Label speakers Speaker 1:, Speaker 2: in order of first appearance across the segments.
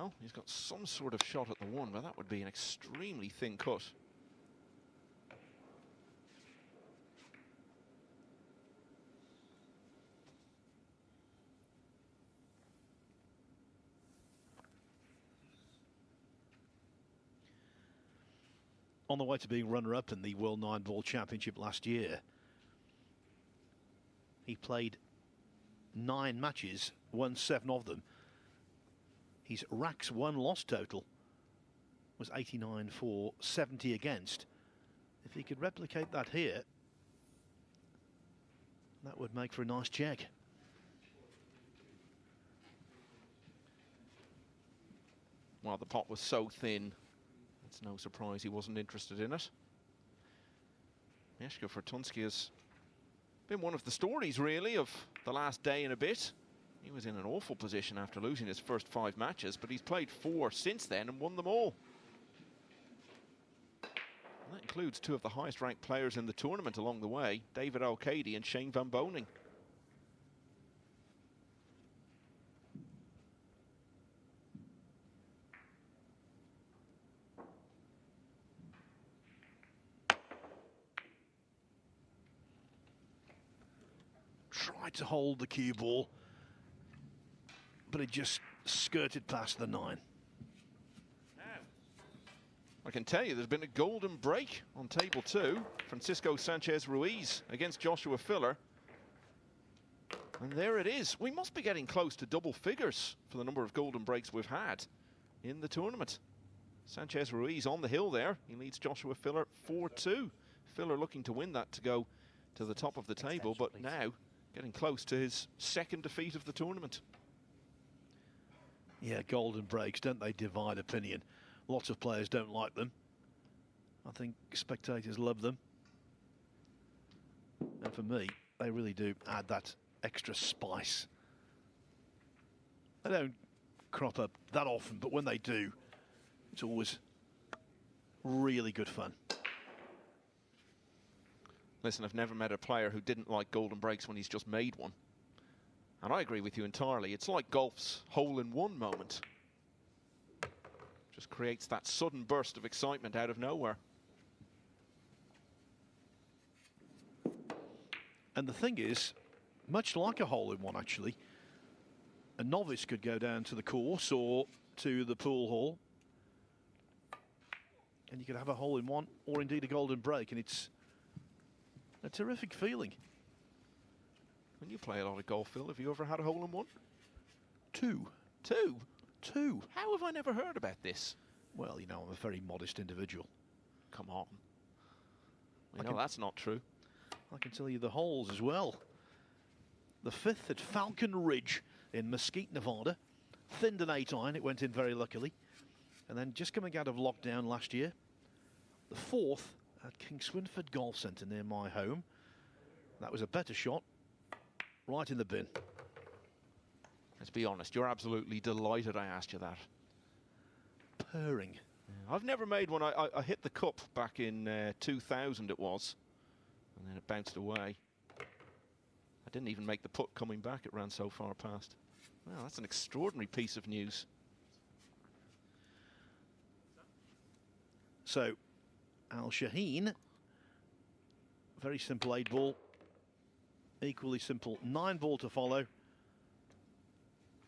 Speaker 1: Well, he's got some sort of shot at the one, but that would be an extremely thin cut.
Speaker 2: On the way to being runner-up in the World Nineball Championship last year, he played 9 matches, won 7 of them. His racks won loss total was 89 for, 70 against. If he could replicate that here, that would make for a nice check.
Speaker 1: Well, the pot was so thin, it's no surprise he wasn't interested in it. Mieszko Fortunski has been one of the stories, really, of the last day and a bit. He was in an awful position after losing his first 5 matches, but he's played 4 since then and won them all. And that includes 2 of the highest-ranked players in the tournament along the way, David O'Cady and Shane Van Boning.
Speaker 2: Tried to hold the cue ball, but it just skirted past the 9.
Speaker 1: I can tell you there's been a golden break on table 2. Francisco Sanchez-Ruiz against Joshua Filler. And there it is. We must be getting close to double figures for the number of golden breaks we've had in the tournament. Sanchez-Ruiz on the hill there. He leads Joshua Filler 4-2. Filler looking to win that to go to the top of the table, but now getting close to his 2nd defeat of the tournament.
Speaker 2: Yeah, golden breaks, don't they divide opinion? Lots of players don't like them. I think spectators love them. And for me, they really do add that extra spice. They don't crop up that often, but when they do, it's always really good fun.
Speaker 1: Listen, I've never met a player who didn't like golden breaks when he's just made one. And I agree with you entirely. It's like golf's hole-in-one moment. Just creates that sudden burst of excitement out of nowhere.
Speaker 2: And the thing is, much like a hole-in-one actually, a novice could go down to the course or to the pool hall and you could have a hole-in-one or indeed a golden break, and it's a terrific feeling.
Speaker 1: When you play a lot of golf, Phil, have you ever had a hole-in-one?
Speaker 2: 2.
Speaker 1: 2?
Speaker 2: 2.
Speaker 1: How have I never heard about this?
Speaker 2: Well, you know, I'm a very modest individual.
Speaker 1: Come on. We know that's not true.
Speaker 2: I can tell you the holes as well. The 5th at Falcon Ridge in Mesquite, Nevada. Thinned an 8-iron, it went in very luckily. And then just coming out of lockdown last year, the 4th at King Swinford Golf Centre near my home. That was a better shot, right in the bin.
Speaker 1: Let's be honest, you're absolutely delighted I asked you that.
Speaker 2: Purring.
Speaker 1: Yeah, I've never made one. I hit the cup back in 2000 it was, and then it bounced away. I didn't even make the putt coming back, it ran so far past. Well, that's an extraordinary piece of news.
Speaker 2: So, Al Shaheen, very simple 8-ball, equally simple 9-ball to follow.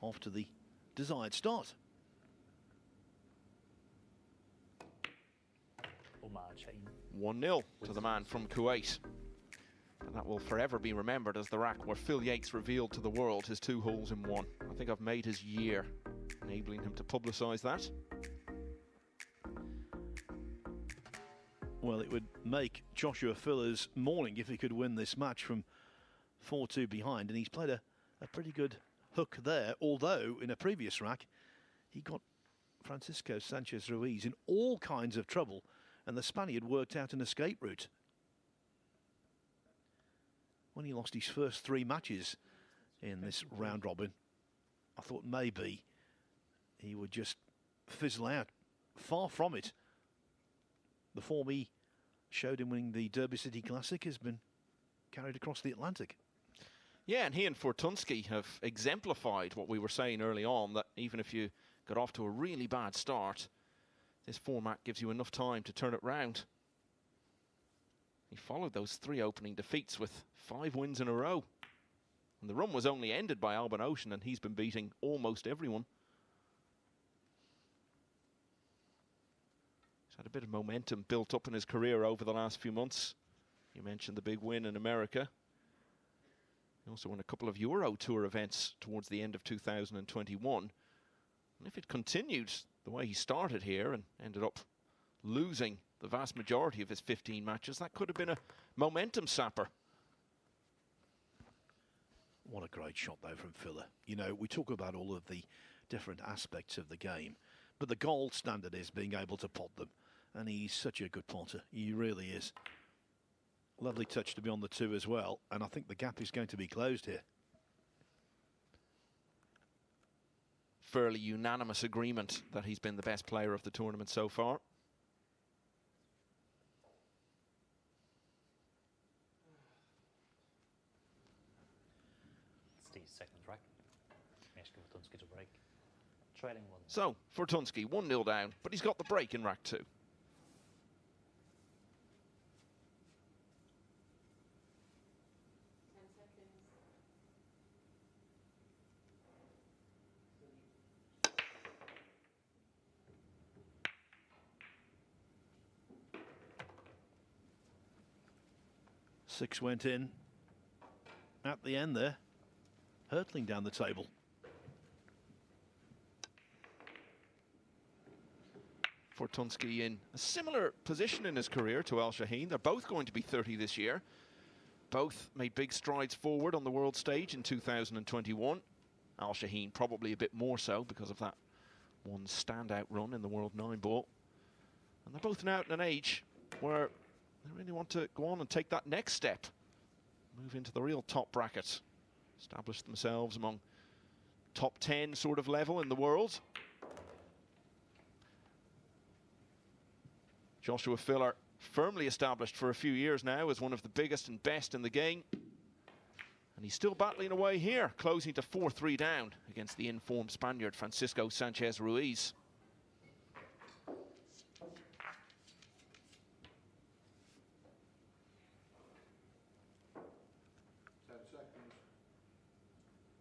Speaker 2: Off to the desired start.
Speaker 3: Omar, Shaheen.
Speaker 1: 1-0 to the man from Kuwait. And that will forever be remembered as the rack where Phil Yates revealed to the world his 2 holes in 1. I think I've made his year, enabling him to publicise that.
Speaker 2: Well, it would make Joshua Filler's morning if he could win this match from 4-2 behind, and he's played a pretty good hook there, although in a previous rack he got Francisco Sanchez-Ruiz in all kinds of trouble, and the Spaniard worked out an escape route. When he lost his first 3 matches in this round robin, I thought maybe he would just fizzle out. Far from it. The form he showed in winning the Derby City Classic has been carried across the Atlantic.
Speaker 1: Yeah, and he and Fortunski have exemplified what we were saying early on, that even if you got off to a really bad start. This format gives you enough time to turn it round. He followed those 3 opening defeats with 5 wins in a row. And the run was only ended by Albin Ocean, and he's been beating almost everyone. He's had a bit of momentum built up in his career over the last few months. You mentioned the big win in America. He also won a couple of Euro Tour events towards the end of 2021. And if it continued the way he started here and ended up losing the vast majority of his 15 matches, that could have been a momentum sapper.
Speaker 2: What a great shot, though, from Filler. You know, we talk about all of the different aspects of the game, but the gold standard is being able to pot them. And he's such a good potter. He really is. Lovely touch to be on the 2 as well. And I think the gap is going to be closed here.
Speaker 1: Fairly unanimous agreement that he's been the best player of the tournament so far.
Speaker 3: It's the second rack. Mieszko Fortunski to break. Trailing 1.
Speaker 1: So, Fortunski 1-0 down, but he's got the break in rack 2.
Speaker 2: Six went in at the end there, hurtling down the table.
Speaker 1: Fortunski in a similar position in his career to Al Shaheen. They're both going to be 30 this year. Both made big strides forward on the world stage in 2021. Al Shaheen probably a bit more so because of that one standout run in the World Nineball. And they're both now at an age where they really want to go on and take that next step. Move into the real top bracket. Establish themselves among top 10 sort of level in the world. Joshua Filler, firmly established for a few years now as one of the biggest and best in the game. And he's still battling away here, closing to 4-3 down against the informed Spaniard, Francisco Sanchez Ruiz.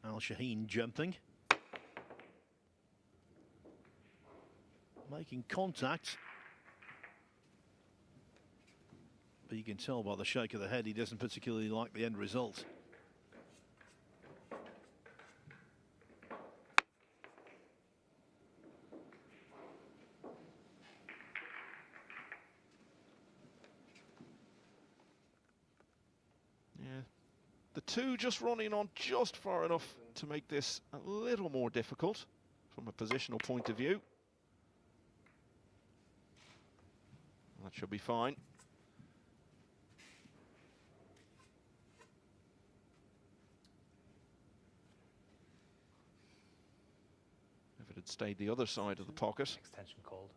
Speaker 2: Al Shaheen jumping. Making contact. But you can tell by the shake of the head he doesn't particularly like the end result.
Speaker 1: The 2 just running on just far enough to make this a little more difficult from a positional point of view. That should be fine. If it had stayed the other side of the pocket,
Speaker 3: Extension called.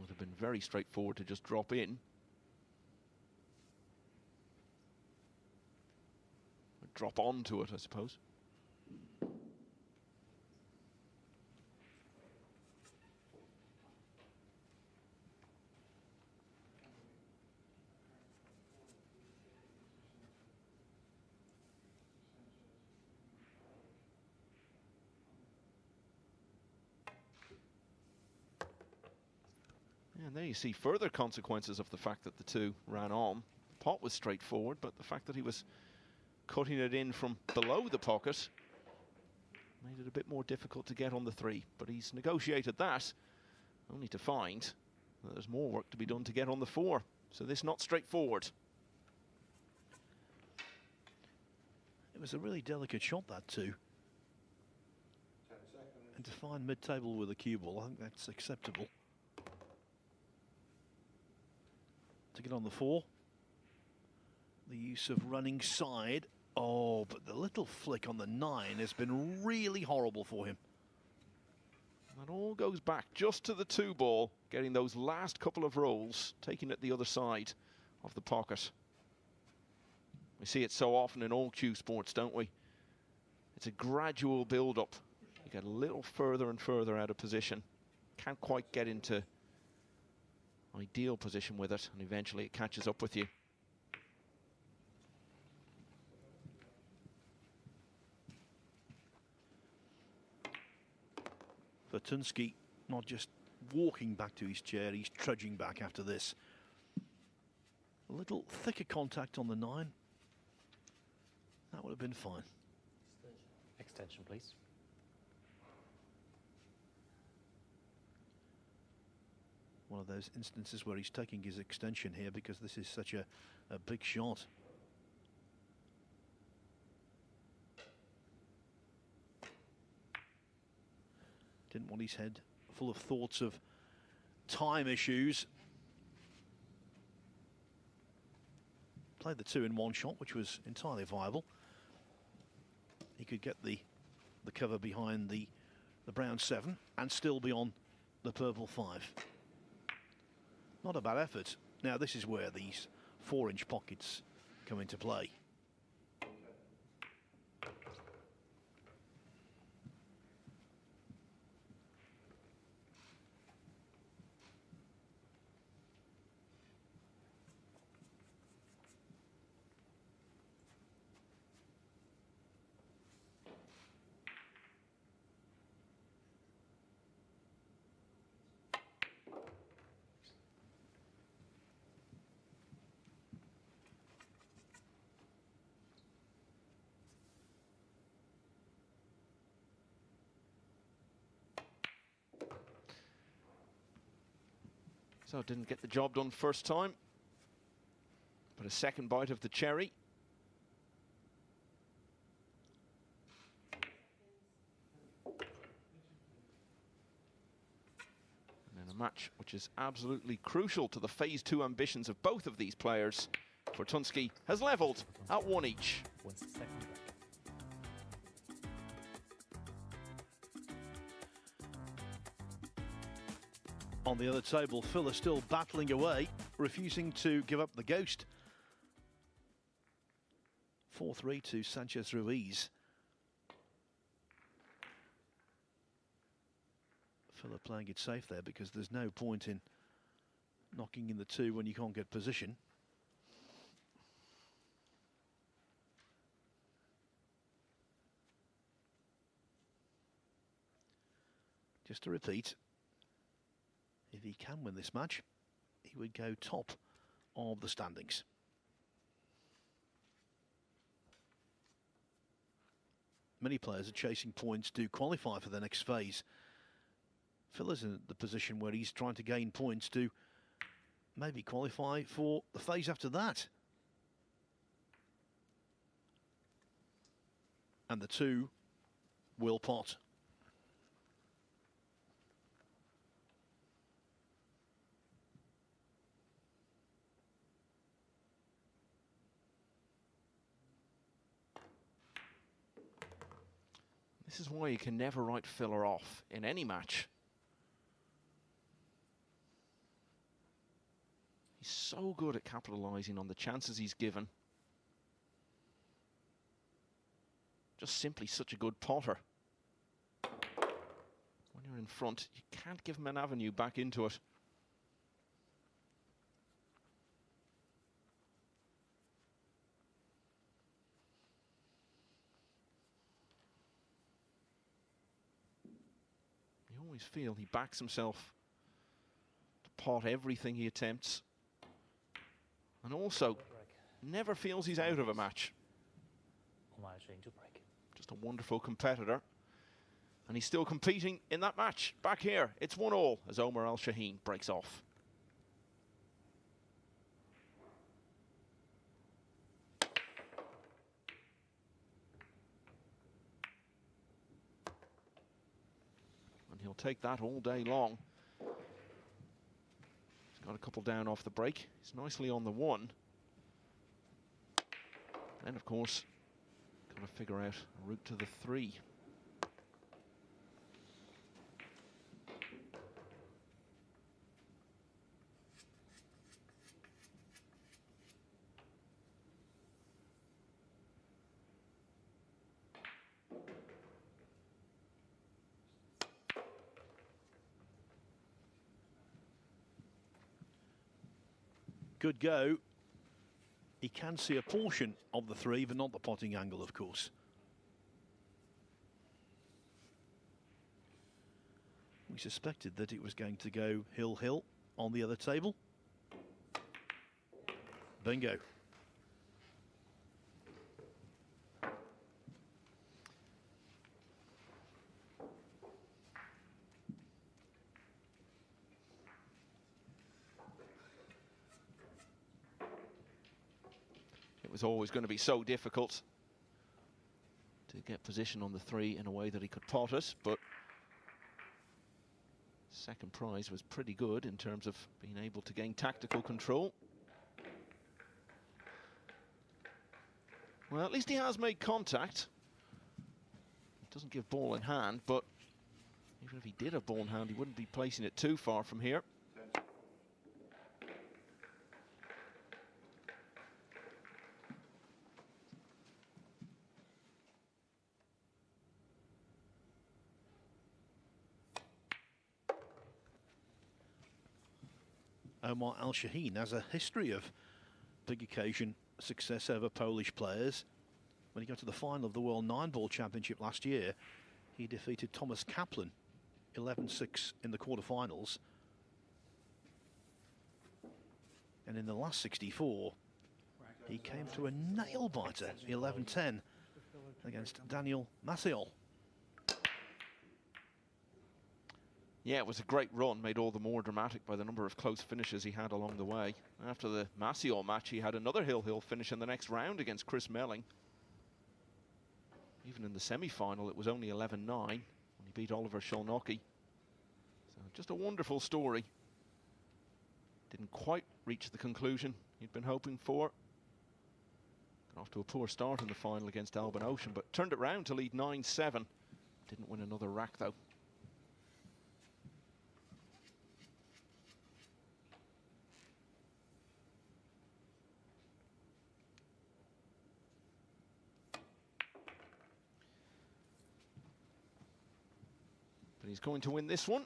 Speaker 1: would have been very straightforward to just drop in. Drop onto it, I suppose. And there you see further consequences of the fact that the 2 ran on. The pot was straightforward, but the fact that he was cutting it in from below the pocket made it a bit more difficult to get on the 3. But he's negotiated that, only to find that there's more work to be done to get on the 4. So this not straightforward.
Speaker 2: It was a really delicate shot, that 2.
Speaker 4: 10 seconds.
Speaker 2: And to find mid-table with a cue ball, I think that's acceptable. To get on the 4. The use of running side. Oh, but the little flick on the 9 has been really horrible for him.
Speaker 1: That all goes back just to the 2 ball, getting those last couple of rolls, taking it the other side of the pocket. We see it so often in all cue sports, don't we? It's a gradual build-up. You get a little further and further out of position. Can't quite get into ideal position with it, and eventually it catches up with you.
Speaker 2: Fortunski not just walking back to his chair, he's trudging back after this. A little thicker contact on the 9. That would have been fine.
Speaker 3: Extension, please.
Speaker 2: One of those instances where he's taking his extension here because this is such a big shot. Didn't want his head full of thoughts of time issues. Played the 2 in one shot, which was entirely viable. He could get the cover behind the brown 7 and still be on the purple 5. Not a bad effort. Now this is where these 4-inch pockets come into play.
Speaker 1: So didn't get the job done first time, but a second bite of the cherry. And in a match which is absolutely crucial to the phase 2 ambitions of both of these players, Fortunski has levelled at 1 each.
Speaker 3: Wins the second break.
Speaker 2: On the other table, Phil is still battling away, refusing to give up the ghost. 4-3 to Sanchez Ruiz. Phil are playing it safe there because there's no point in knocking in the 2 when you can't get position. Just to repeat, if he can win this match, he would go top of the standings. Many players are chasing points to qualify for the next phase. Phil is in the position where he's trying to gain points to maybe qualify for the phase after that. And the 2 will pot.
Speaker 1: This is why you can never write Filler off in any match. He's so good at capitalising on the chances he's given. Just simply such a good potter. When you're in front, you can't give him an avenue back into it. You always feel he backs himself to pot everything he attempts. And also, never feels he's out of a match.
Speaker 3: Omar is ready to break.
Speaker 1: Just a wonderful competitor. And he's still competing in that match. Back here, it's 1-1 as Omar Shaheen breaks off. And he'll take that all day long. He's got a couple down off the break. He's nicely on the 1. And of course, got to figure out a route to the 3.
Speaker 2: good go. He can see a portion of the three, but not the potting angle, of course. We suspected that it was going to go hill-hill on the other table. Bingo.
Speaker 1: It was always going to be so difficult to get position on the three in a way that he could pot us, but second prize was pretty good in terms of being able to gain tactical control. Well, at least he has made contact. It doesn't give ball in hand, but even if he did have ball in hand, he wouldn't be placing it too far from here.
Speaker 2: Omar Shaheen has a history of big occasion success over Polish players. When he got to the final of the World Nineball Championship last year, he defeated Thomas Kaplan 11-6 in the quarterfinals. And in the last 64, he came to a nail-biter 11-10 against Daniel Maciol.
Speaker 1: Yeah, it was a great run, made all the more dramatic by the number of close finishes he had along the way. After the Maciol match, he had another hill-hill finish in the next round against Chris Melling. Even in the semi-final, it was only 11-9 when he beat Oliver Szolnocki. So just a wonderful story. Didn't quite reach the conclusion he'd been hoping for. Got off to a poor start in the final against Albin Ocean, but turned it round to lead 9-7. Didn't win another rack, though. But he's going to win this one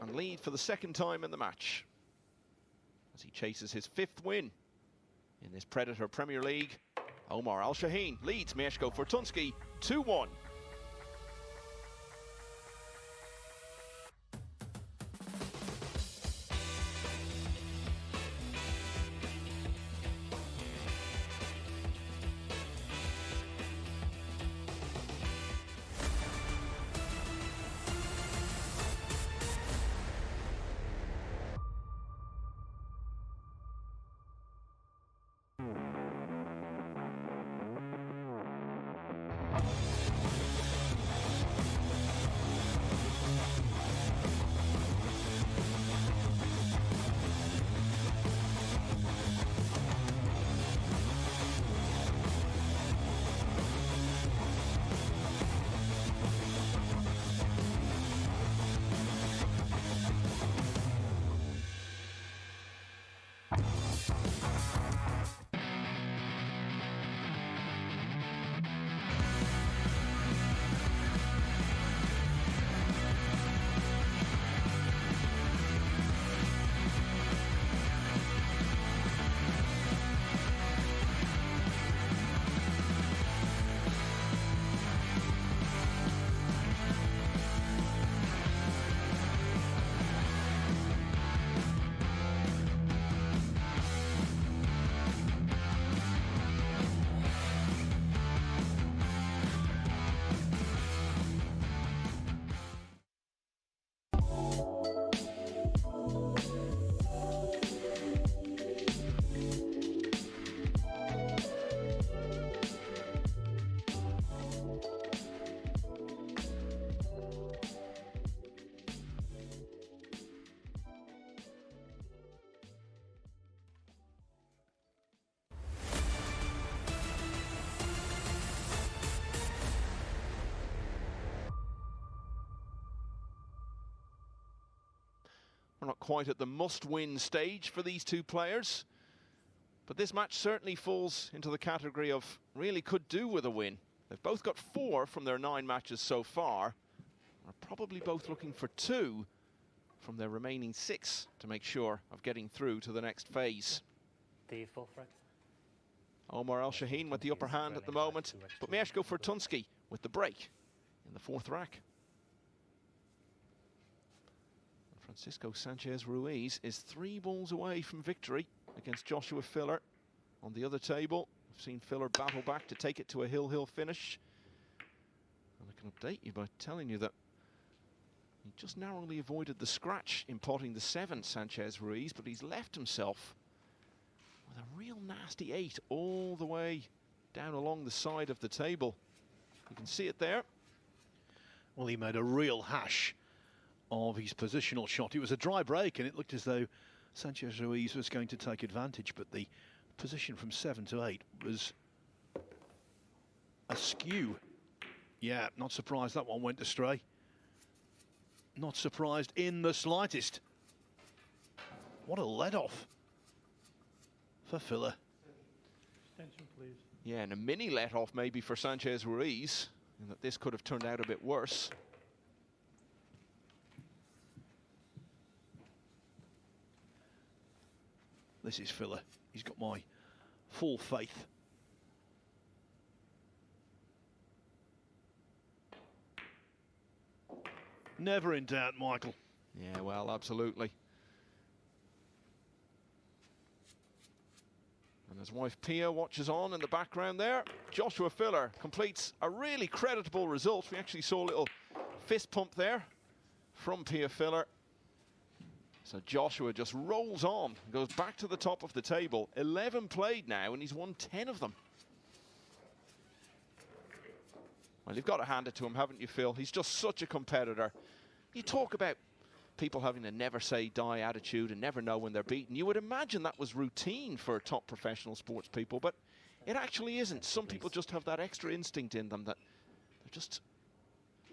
Speaker 1: and lead for the second time in the match as he chases his 5th win in this Predator Premier League. Omar Shaheen leads Mieszko Fortunski 2-1. We're not quite at the must-win stage for these two players, but this match certainly falls into the category of really could do with a win. They've both got 4 from their 9 matches so far. Are probably both looking for 2 from their remaining 6 to make sure of getting through to the next phase.
Speaker 3: The full frag.
Speaker 1: Omar Shaheen with the upper hand at the moment, but Mieszko Fortunski with the break in the fourth rack. Francisco Sanchez Ruiz is 3 balls away from victory against Joshua Filler on the other table. We've seen Filler battle back to take it to a hill finish. And I can update you by telling you that he just narrowly avoided the scratch in potting the 7, Sanchez Ruiz, but he's left himself with a real nasty 8 all the way down along the side of the table. You can see it there.
Speaker 2: Well, he made a real hash of his positional shot. It was a dry break, and it looked as though Sanchez Ruiz was going to take advantage, but the position from 7 to 8 was askew. Yeah, not surprised that one went astray. Not surprised in the slightest. What a let-off for Filler.
Speaker 5: Extension, please.
Speaker 1: Yeah, and a mini let-off maybe for Sanchez Ruiz, and that this could have turned out a bit worse.
Speaker 2: This is Filler. He's got my full faith. Never in doubt, Michael.
Speaker 1: Yeah, well, absolutely. And his wife Pia watches on in the background there. Joshua Filler completes a really creditable result. We actually saw a little fist pump there from Pia Filler. So Joshua just rolls on, goes back to the top of the table. 11 played now, and he's won 10 of them. Well, you've got to hand it to him, haven't you, Phil? He's just such a competitor. You talk about people having a never say die attitude and never know when they're beaten. You would imagine that was routine for top professional sports people, but it actually isn't. Some people just have that extra instinct in them that they're just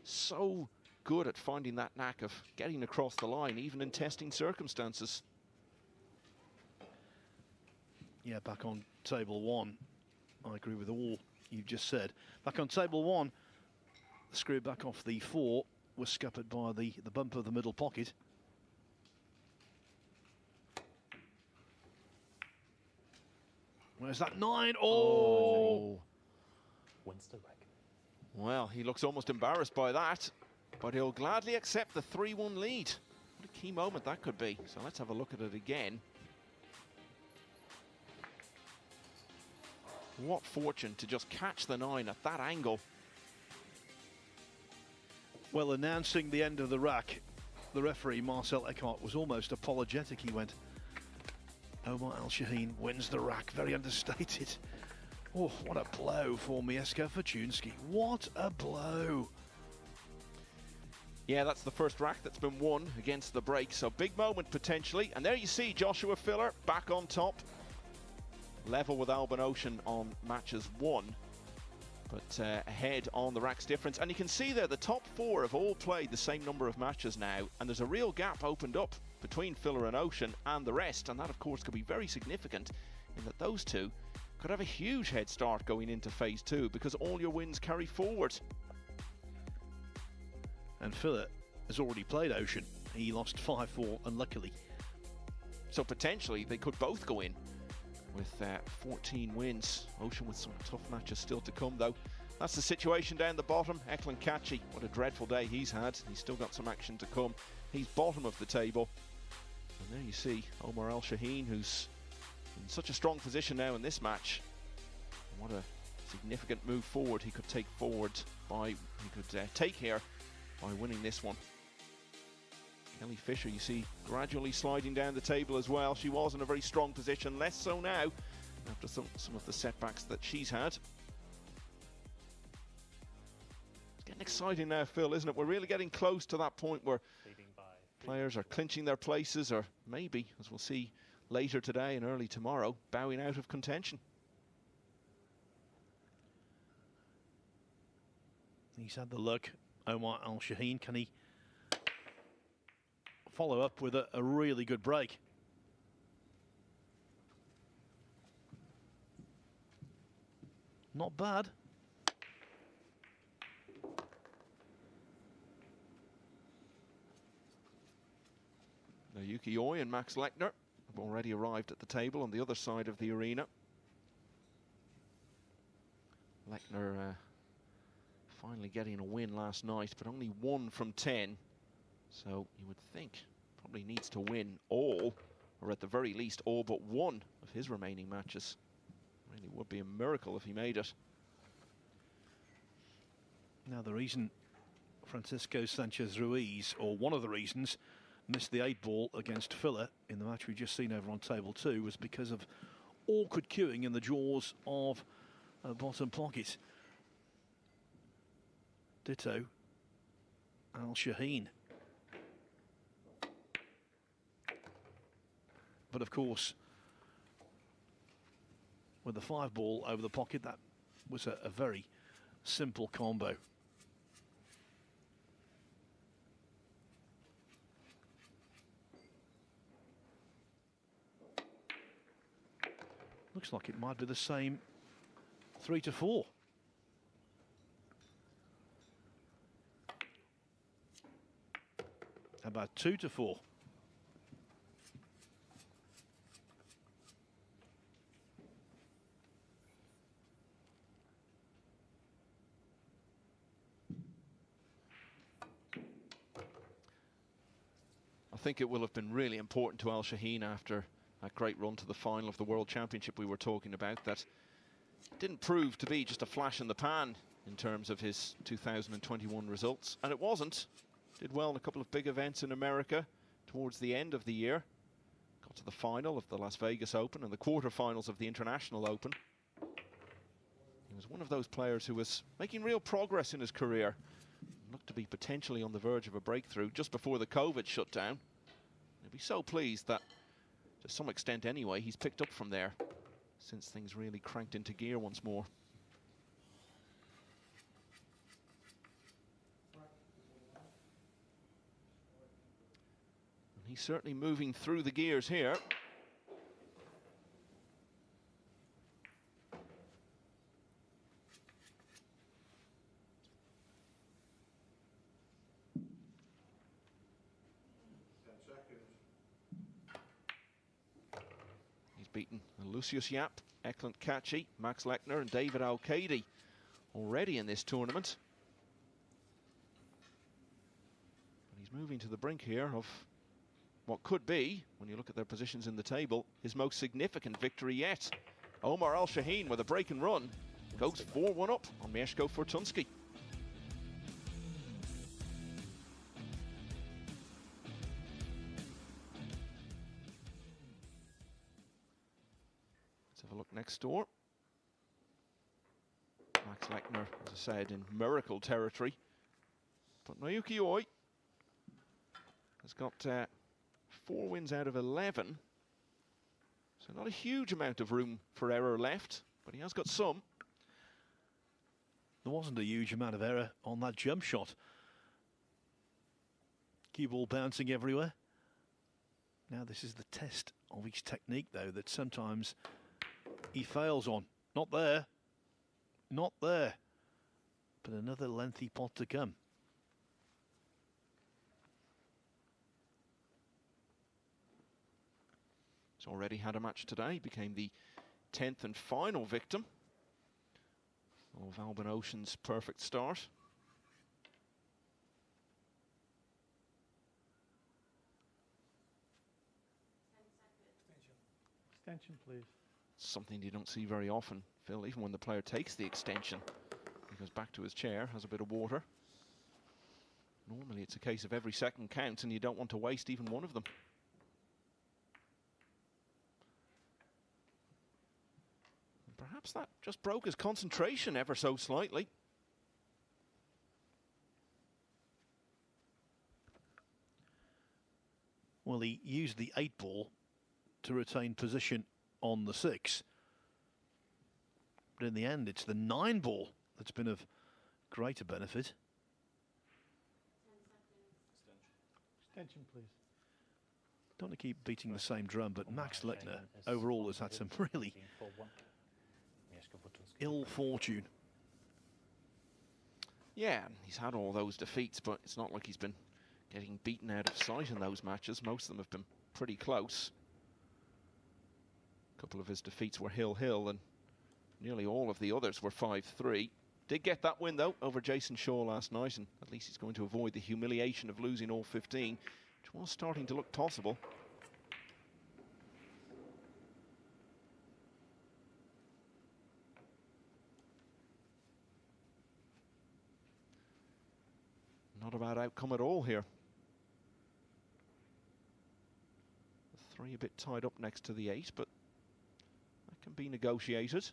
Speaker 1: so good at finding that knack of getting across the line, even in testing circumstances.
Speaker 2: Yeah, back on table 1, I agree with all you've just said. Back on table 1, the screw back off the 4 was scuppered by the bump of the middle pocket. Where's that 9? Oh!
Speaker 3: Wins the reg.
Speaker 1: Well, he looks almost embarrassed by that, but he'll gladly accept the 3-1 lead. What a key moment that could be. So let's have a look at it again. What fortune to just catch the 9 at that angle.
Speaker 2: Well, announcing the end of the rack, the referee, Marcel Eckhart, was almost apologetic. He went, Omar Shaheen wins the rack. Very understated. Oh, what a blow for Mieszko Fortunski. What a blow.
Speaker 1: Yeah, that's the first rack that's been won against the break. So big moment potentially. And there you see Joshua Filler back on top. Level with Alban Ocean on matches 1. But ahead on the racks difference. And you can see there the top 4 have all played the same number of matches now. And there's a real gap opened up between Filler and Ocean and the rest. And that, of course, could be very significant in that those two could have a huge head start going into phase 2 because all your wins carry forward.
Speaker 2: And Filler has already played Ocean. He lost 5-4 unluckily.
Speaker 1: So potentially they could both go in with 14 wins. Ocean with some tough matches still to come, though. That's the situation down the bottom. Eklund Kachi, what a dreadful day he's had. He's still got some action to come. He's bottom of the table. And there you see Omar Shaheen, who's in such a strong position now in this match. What a significant move forward he could take take here by winning this one. Kelly Fisher, you see, gradually sliding down the table as well. She was in a very strong position, less so now after some of the setbacks that she's had. It's getting exciting now, Phil, isn't it? We're really getting close to that point where players are clinching their places, or maybe, as we'll see later today and early tomorrow, bowing out of contention.
Speaker 2: He's had the luck, Omar Shaheen. Can he follow up with a really good break? Not bad.
Speaker 1: Now Yuki Oi and Max Lechner already arrived at the table on the other side of the arena. Lechner finally getting a win last night, but only 1 from 10. So you would think probably needs to win all, or at the very least all but one of his remaining matches. Really would be a miracle if he made it.
Speaker 2: Now the reason Francisco Sanchez Ruiz, or one of the reasons, missed the 8-ball against Filler in the match we've just seen over on table 2 was because of awkward queuing in the jaws of bottom pocket. Ditto Al Shaheen. But of course, with the 5-ball over the pocket, that was a very simple combo. Looks like it might be the same 3-4. How about 2-4?
Speaker 1: I think it will have been really important to Al Shaheen after that great run to the final of the World Championship we were talking about, that didn't prove to be just a flash in the pan in terms of his 2021 results. And it wasn't. Did well in a couple of big events in America towards the end of the year. Got to the final of the Las Vegas Open and the quarterfinals of the International Open. He was one of those players who was making real progress in his career. Looked to be potentially on the verge of a breakthrough just before the COVID shutdown. He'll be so pleased that, to some extent anyway, he's picked up from there since things really cranked into gear once more. And he's certainly moving through the gears here. Beaten Lucius Yap, Eklant Kachi, Max Lechner and David Al-Kaidi already in this tournament. And he's moving to the brink here of what could be, when you look at their positions in the table, his most significant victory yet. Omar Al Shaheen with a break and run goes 4-1 up on Mieszko Fortunski. Look next door. Max Lechner, as I said, in miracle territory. But Naoki Oi has got 4 wins out of 11. So not a huge amount of room for error left, but he has got some.
Speaker 2: There wasn't a huge amount of error on that jump shot. Cue ball bouncing everywhere. Now this is the test of his technique, though, that sometimes he fails on. Not there. Not there. But another lengthy pot to come.
Speaker 1: He's already had a match today. Became the 10th and final victim of Albin Ocean's perfect start.
Speaker 5: Extension, please.
Speaker 1: Something you don't see very often, Phil. Even when the player takes the extension, he goes back to his chair, has a bit of water. Normally it's a case of every second counts and you don't want to waste even one of them. And perhaps that just broke his concentration ever so slightly.
Speaker 2: Well, he used the 8-ball to retain position on the 6. But in the end, it's the 9-ball that's been of greater benefit.
Speaker 5: Extension, please.
Speaker 2: Don't want to keep beating the same drum, but Max Lechner overall has had some really ill fortune.
Speaker 1: Yeah, he's had all those defeats, but it's not like he's been getting beaten out of sight in those matches. Most of them have been pretty close. A couple of his defeats were hill-hill, and nearly all of the others were 5-3. Did get that win, though, over Jason Shaw last night, and at least he's going to avoid the humiliation of losing all 15, which was starting to look possible. Not a bad outcome at all here. The 3 a bit tied up next to the 8, but that can be negotiated.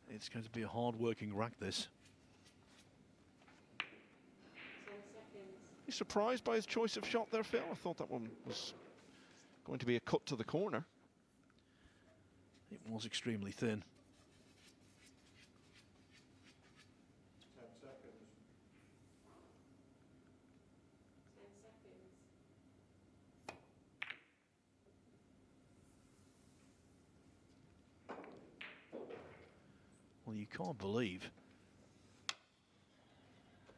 Speaker 2: It's going to be a hard-working rack, this.
Speaker 1: You surprised by his choice of shot there, Phil? I thought that one was going to be a cut to the corner.
Speaker 2: It was extremely thin.
Speaker 4: 10 seconds. 10 seconds.
Speaker 2: Well, you can't believe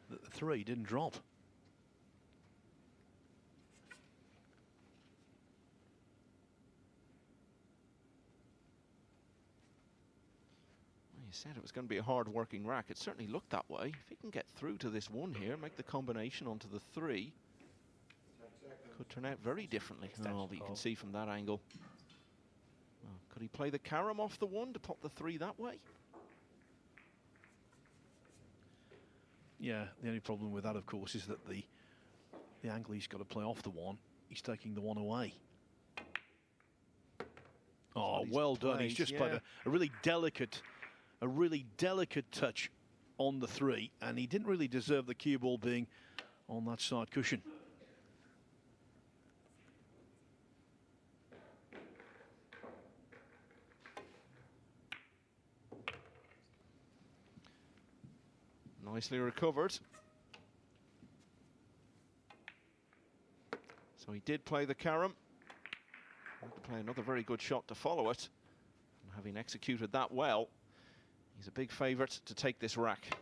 Speaker 2: that the 3 didn't drop.
Speaker 1: You said it was going to be a hard-working rack. It certainly looked that way. If he can get through to this 1 here, make the combination onto the 3, could turn out very differently. Oh, but you can see from that angle. Oh, could he play the carom off the 1 to pop the 3 that way?
Speaker 2: Yeah, the only problem with that, of course, is that the angle he's got to play off the 1, he's taking the 1 away. Oh, well done. He's just played a really delicate touch on the 3, and he didn't really deserve the cue ball being on that side cushion.
Speaker 1: Nicely recovered. So he did play the carom. Had to play another very good shot to follow it. And having executed that well, he's a big favourite to take this rack.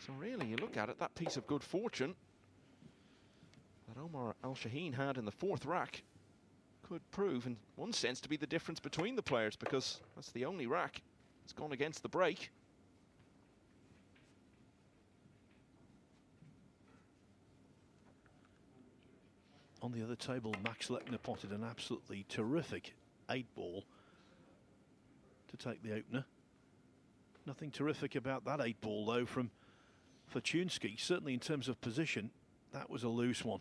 Speaker 1: So really, you look at it, that piece of good fortune that Omar Al-Shaheen had in the 4th rack could prove, in one sense, to be the difference between the players, because that's the only rack that's gone against the break.
Speaker 2: On the other table, Max Lechner potted an absolutely terrific 8-ball to take the opener. Nothing terrific about that 8-ball, though, from Fortunski. Certainly in terms of position, that was a loose one.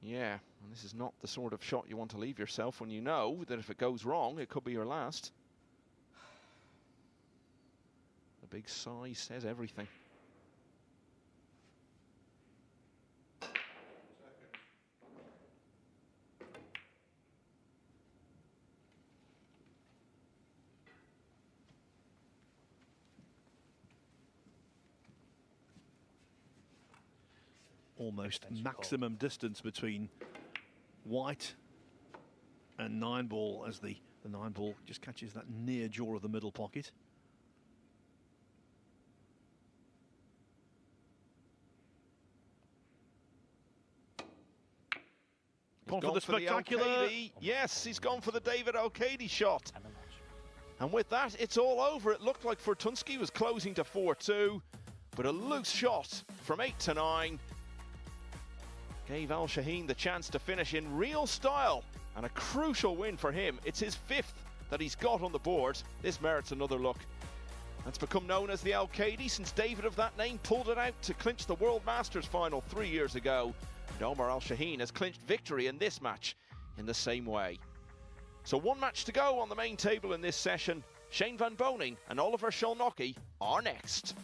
Speaker 1: Yeah, and this is not the sort of shot you want to leave yourself when you know that if it goes wrong, it could be your last. The big size says everything.
Speaker 2: Almost maximum distance between white and Nineball, as the Nineball just catches that near jaw of the middle pocket. Gone for the spectacular.
Speaker 1: Yes, he's gone for the David O'Cady shot. And with that, it's all over. It looked like Fortunski was closing to 4-2, but a loose shot from 8 to 9 gave Al-Shaheen the chance to finish in real style, and a crucial win for him. It's his 5th that he's got on the board. This merits another look. That's become known as the Al-Qadi since David of that name pulled it out to clinch the World Masters final 3 years ago. And Omar Al-Shaheen has clinched victory in this match in the same way. So 1 match to go on the main table in this session. Shane Van Boning and Oliver Szolnocki are next.